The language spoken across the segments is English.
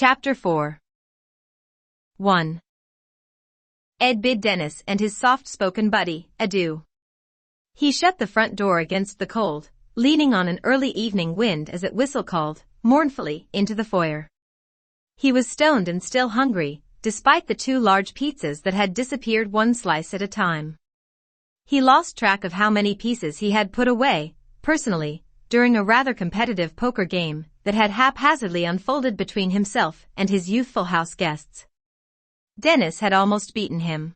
Chapter 4. 1. Ed bid Dennis and his soft-spoken buddy adieu. He shut the front door against the cold, leaning on an early evening wind as it whistle-called, mournfully, into the foyer. He was stoned and still hungry, despite the 2 large pizzas that had disappeared 1 slice at a time. He lost track of how many pieces he had put away, personally, during a rather competitive poker game that had haphazardly unfolded between himself and his youthful house guests. Dennis had almost beaten him.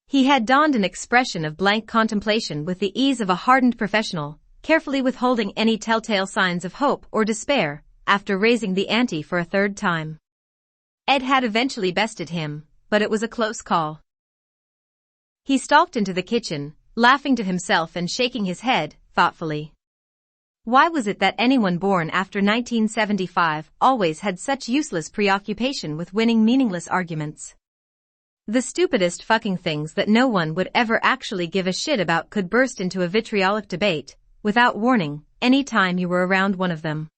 He had donned an expression of blank contemplation with the ease of a hardened professional, carefully withholding any telltale signs of hope or despair, after raising the ante for a 3rd time. Ed had eventually bested him, but it was a close call. He stalked into the kitchen, laughing to himself and shaking his head, thoughtfully. Why was it that anyone born after 1975 always had such useless preoccupation with winning meaningless arguments? The stupidest fucking things that no one would ever actually give a shit about could burst into a vitriolic debate, without warning, any time you were around one of them.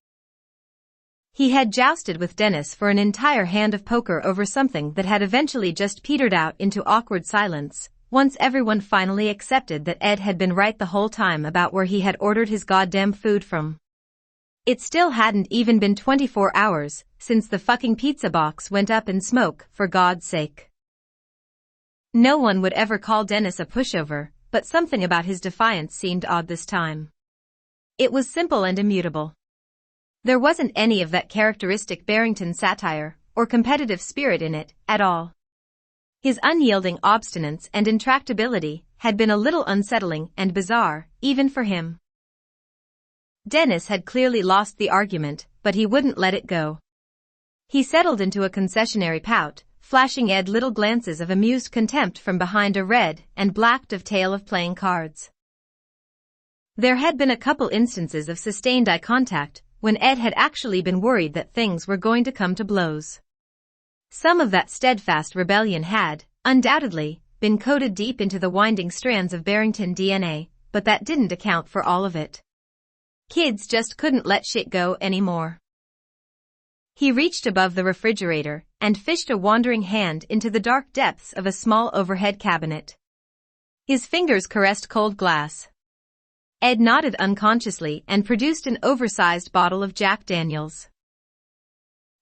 He had jousted with Dennis for an entire hand of poker over something that had eventually just petered out into awkward silence, once everyone finally accepted that Ed had been right the whole time about where he had ordered his goddamn food from. It still hadn't even been 24 hours since the fucking pizza box went up in smoke, for God's sake. No one would ever call Dennis a pushover, but something about his defiance seemed odd this time. It was simple and immutable. There wasn't any of that characteristic Barrington satire or competitive spirit in it at all. His unyielding obstinance and intractability had been a little unsettling and bizarre, even for him. Dennis had clearly lost the argument, but he wouldn't let it go. He settled into a concessionary pout, flashing Ed little glances of amused contempt from behind a red and black dovetail of playing cards. There had been a couple instances of sustained eye contact, when Ed had actually been worried that things were going to come to blows. Some of that steadfast rebellion had, undoubtedly, been coded deep into the winding strands of Barrington DNA, but that didn't account for all of it. Kids just couldn't let shit go anymore. He reached above the refrigerator and fished a wandering hand into the dark depths of a small overhead cabinet. His fingers caressed cold glass. Ed nodded unconsciously and produced an oversized bottle of Jack Daniels.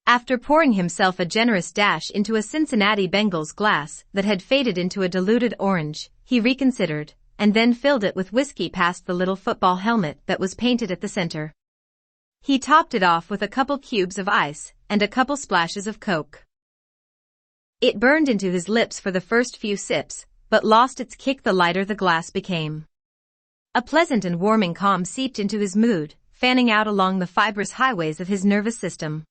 After pouring himself a generous dash into a Cincinnati Bengals glass that had faded into a diluted orange, he reconsidered, and then filled it with whiskey past the little football helmet that was painted at the center. He topped it off with a couple cubes of ice and a couple splashes of Coke. It burned into his lips for the first few sips, but lost its kick the lighter the glass became. A pleasant and warming calm seeped into his mood, fanning out along the fibrous highways of his nervous system.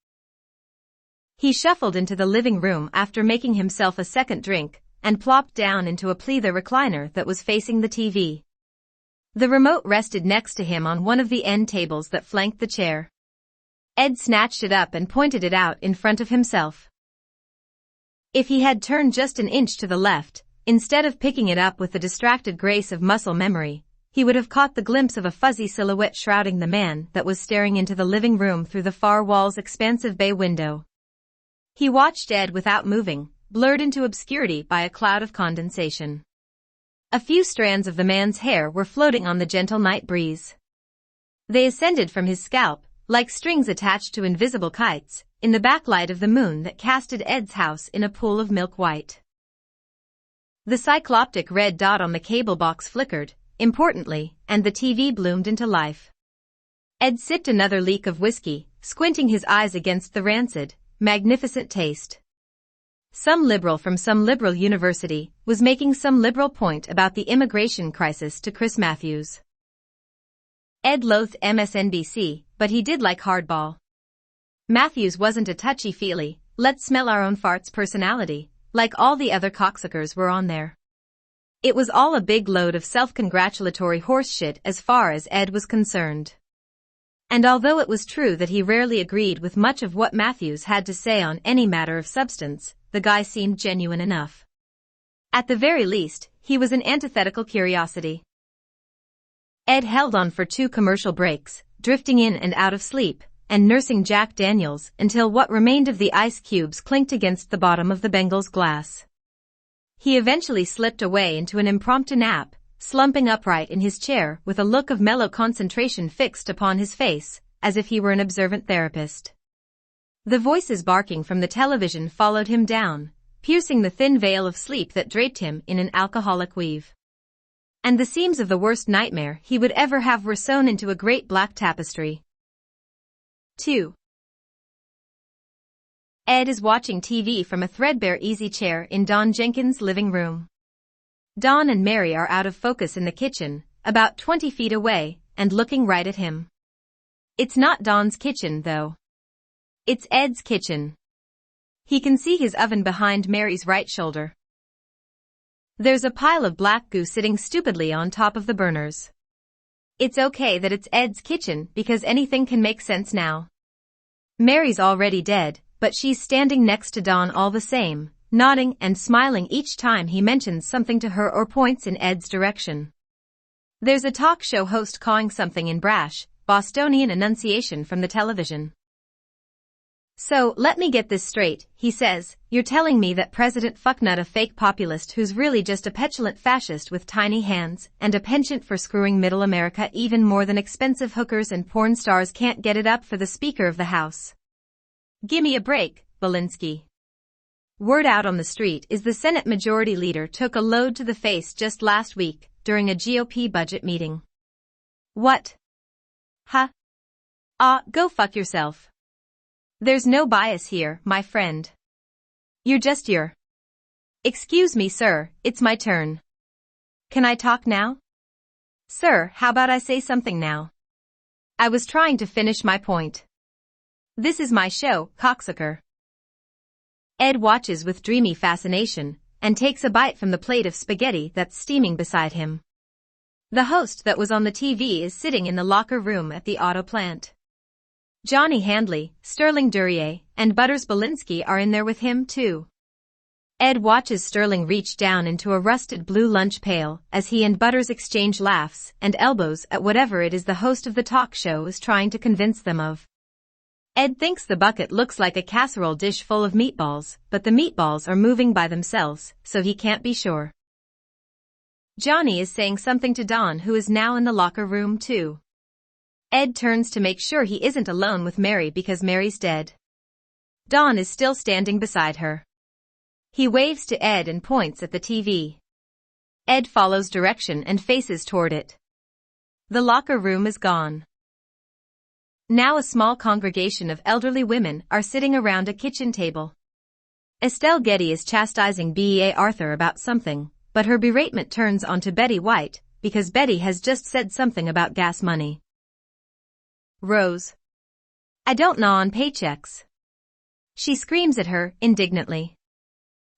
He shuffled into the living room after making himself a second drink, and plopped down into a pleather recliner that was facing the TV. The remote rested next to him on one of the end tables that flanked the chair. Ed snatched it up and pointed it out in front of himself. If he had turned just an inch to the left, instead of picking it up with the distracted grace of muscle memory, he would have caught the glimpse of a fuzzy silhouette shrouding the man that was staring into the living room through the far wall's expansive bay window. He watched Ed without moving, blurred into obscurity by a cloud of condensation. A few strands of the man's hair were floating on the gentle night breeze. They ascended from his scalp, like strings attached to invisible kites, in the backlight of the moon that casted Ed's house in a pool of milk white. The cycloptic red dot on the cable box flickered, importantly, and the TV bloomed into life. Ed sipped another leak of whiskey, squinting his eyes against the rancid, magnificent taste. Some liberal from some liberal university was making some liberal point about the immigration crisis to Chris Matthews. Ed loathed MSNBC, but he did like hardball. Matthews wasn't a touchy-feely, let's smell our own farts personality, like all the other cocksuckers were on there. It was all a big load of self-congratulatory horseshit as far as Ed was concerned. And although it was true that he rarely agreed with much of what Matthews had to say on any matter of substance, the guy seemed genuine enough. At the very least, he was an antithetical curiosity. Ed held on for 2 commercial breaks, drifting in and out of sleep, and nursing Jack Daniels until what remained of the ice cubes clinked against the bottom of the Bengal's glass. He eventually slipped away into an impromptu nap, slumping upright in his chair with a look of mellow concentration fixed upon his face, as if he were an observant therapist. The voices barking from the television followed him down, piercing the thin veil of sleep that draped him in an alcoholic weave. And the seams of the worst nightmare he would ever have were sewn into a great black tapestry. 2. Ed is watching TV from a threadbare easy chair in Don Jenkins' living room. Don and Mary are out of focus in the kitchen, about 20 feet away, and looking right at him. It's not Don's kitchen, though. It's Ed's kitchen. He can see his oven behind Mary's right shoulder. There's a pile of black goo sitting stupidly on top of the burners. It's okay that it's Ed's kitchen because anything can make sense now. Mary's already dead, but she's standing next to Don all the same, nodding and smiling each time he mentions something to her or points in Ed's direction. There's a talk show host cawing something in brash, Bostonian enunciation from the television. So, let me get this straight, he says, you're telling me that President Fucknut, a fake populist who's really just a petulant fascist with tiny hands and a penchant for screwing middle America even more than expensive hookers and porn stars, can't get it up for the Speaker of the House? Gimme a break, Belinsky. Word out on the street is the Senate Majority Leader took a load to the face just last week during a GOP budget meeting. What? Huh? Go fuck yourself. There's no bias here, my friend. You're just your. Excuse me, sir, it's my turn. Can I talk now? Sir, how about I say something now? I was trying to finish my point. This is my show, cocksucker. Ed watches with dreamy fascination and takes a bite from the plate of spaghetti that's steaming beside him. The host that was on the TV is sitting in the locker room at the auto plant. Johnny Handley, Sterling Duryea, and Butters Belinsky are in there with him too. Ed watches Sterling reach down into a rusted blue lunch pail as he and Butters exchange laughs and elbows at whatever it is the host of the talk show is trying to convince them of. Ed thinks the bucket looks like a casserole dish full of meatballs, but the meatballs are moving by themselves, so he can't be sure. Johnny is saying something to Don, who is now in the locker room too. Ed turns to make sure he isn't alone with Mary because Mary's dead. Don is still standing beside her. He waves to Ed and points at the TV. Ed follows direction and faces toward it. The locker room is gone. Now a small congregation of elderly women are sitting around a kitchen table. Estelle Getty is chastising Bea Arthur about something, but her beratement turns onto Betty White, because Betty has just said something about gas money. Rose. I don't gnaw on paychecks. She screams at her, indignantly.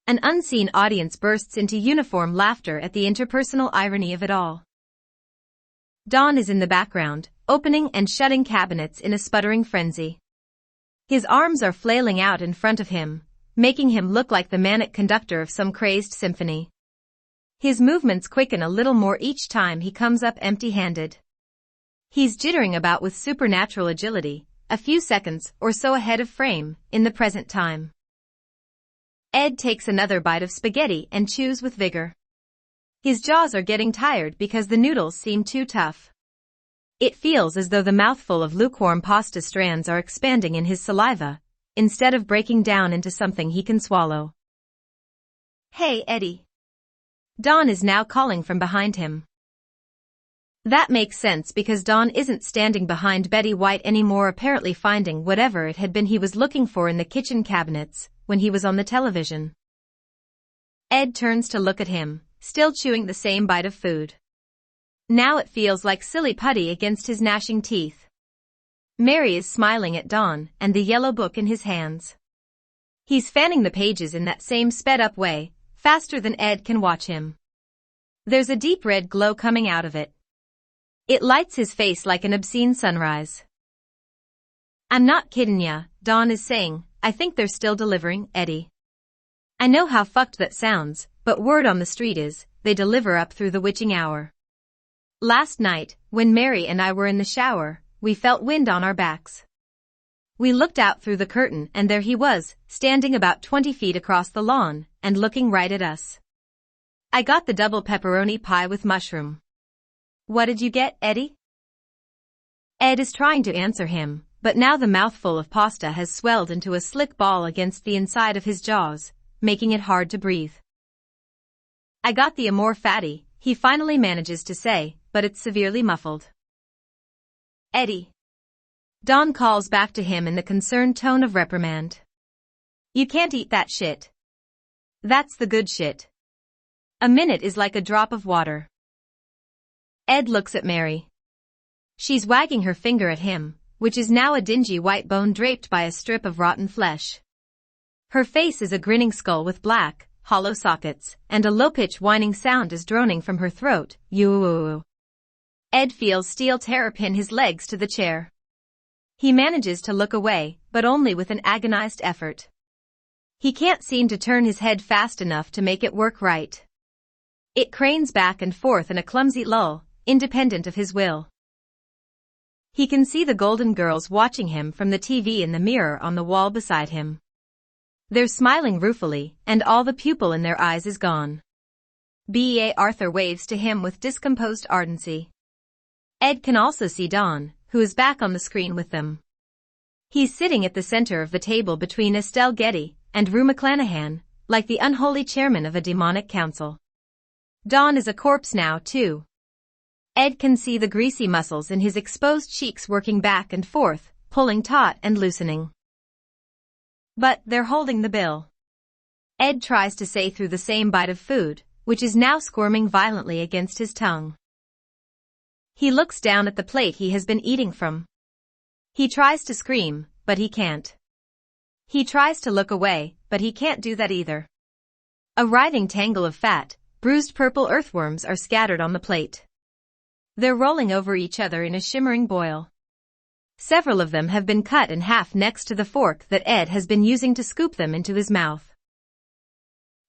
An unseen audience bursts into uniform laughter at the interpersonal irony of it all. Don is in the background, opening and shutting cabinets in a sputtering frenzy. His arms are flailing out in front of him, making him look like the manic conductor of some crazed symphony. His movements quicken a little more each time he comes up empty-handed. He's jittering about with supernatural agility, a few seconds or so ahead of frame, in the present time. Ed takes another bite of spaghetti and chews with vigor. His jaws are getting tired because the noodles seem too tough. It feels as though the mouthful of lukewarm pasta strands are expanding in his saliva, instead of breaking down into something he can swallow. Hey, Eddie. Don is now calling from behind him. That makes sense because Don isn't standing behind Betty White anymore, apparently finding whatever it had been he was looking for in the kitchen cabinets when he was on the television. Ed turns to look at him, still chewing the same bite of food. Now it feels like silly putty against his gnashing teeth. Mary is smiling at Don and the yellow book in his hands. He's fanning the pages in that same sped-up way, faster than Ed can watch him. There's a deep red glow coming out of it. It lights his face like an obscene sunrise. I'm not kidding ya, Don is saying. I think they're still delivering, Eddie. I know how fucked that sounds, but word on the street is, they deliver up through the witching hour. Last night, when Mary and I were in the shower, we felt wind on our backs. We looked out through the curtain and there he was, standing about 20 feet across the lawn, and looking right at us. I got the double pepperoni pie with mushroom. What did you get, Eddie? Ed is trying to answer him, but now the mouthful of pasta has swelled into a slick ball against the inside of his jaws, making it hard to breathe. I got the amore fatty, he finally manages to say, but it's severely muffled. Eddie. Don calls back to him in the concerned tone of reprimand. You can't eat that shit. That's the good shit. A minute is like a drop of water. Ed looks at Mary. She's wagging her finger at him, which is now a dingy white bone draped by a strip of rotten flesh. Her face is a grinning skull with black, hollow sockets, and a low-pitched whining sound is droning from her throat. Yoo. Ed feels steel terror pin his legs to the chair. He manages to look away, but only with an agonized effort. He can't seem to turn his head fast enough to make it work right. It cranes back and forth in a clumsy lull, independent of his will. He can see the Golden Girls watching him from the TV in the mirror on the wall beside him. They're smiling ruefully, and all the pupil in their eyes is gone. B.A. Arthur waves to him with discomposed ardency. Ed can also see Don, who is back on the screen with them. He's sitting at the center of the table between Estelle Getty and Rue McClanahan, like the unholy chairman of a demonic council. Don is a corpse now, too. Ed can see the greasy muscles in his exposed cheeks working back and forth, pulling taut and loosening. But they're holding the bill. Ed tries to say through the same bite of food, which is now squirming violently against his tongue. He looks down at the plate he has been eating from. He tries to scream, but he can't. He tries to look away, but he can't do that either. A writhing tangle of fat, bruised purple earthworms are scattered on the plate. They're rolling over each other in a shimmering boil. Several of them have been cut in half next to the fork that Ed has been using to scoop them into his mouth.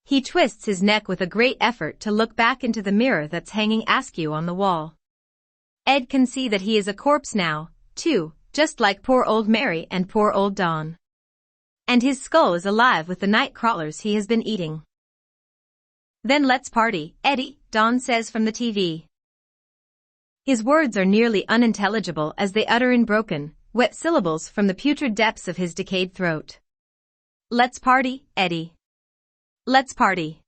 He twists his neck with a great effort to look back into the mirror that's hanging askew on the wall. Ed can see that he is a corpse now, too, just like poor old Mary and poor old Don. And his skull is alive with the night crawlers he has been eating. Then let's party, Eddie, Don says from the TV. His words are nearly unintelligible as they utter in broken, wet syllables from the putrid depths of his decayed throat. Let's party, Eddie. Let's party.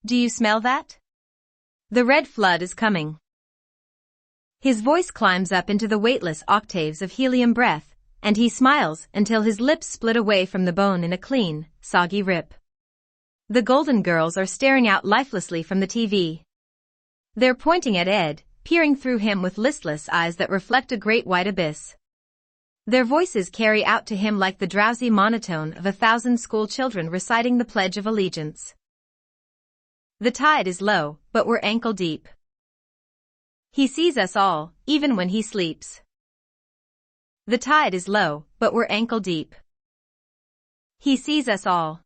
Do you smell that? The red flood is coming. His voice climbs up into the weightless octaves of helium breath, and he smiles until his lips split away from the bone in a clean, soggy rip. The Golden Girls are staring out lifelessly from the TV. They're pointing at Ed, peering through him with listless eyes that reflect a great white abyss. Their voices carry out to him like the drowsy monotone of 1,000 school children reciting the Pledge of Allegiance. The tide is low, but we're ankle deep. He sees us all, even when he sleeps. The tide is low, but we're ankle deep. He sees us all.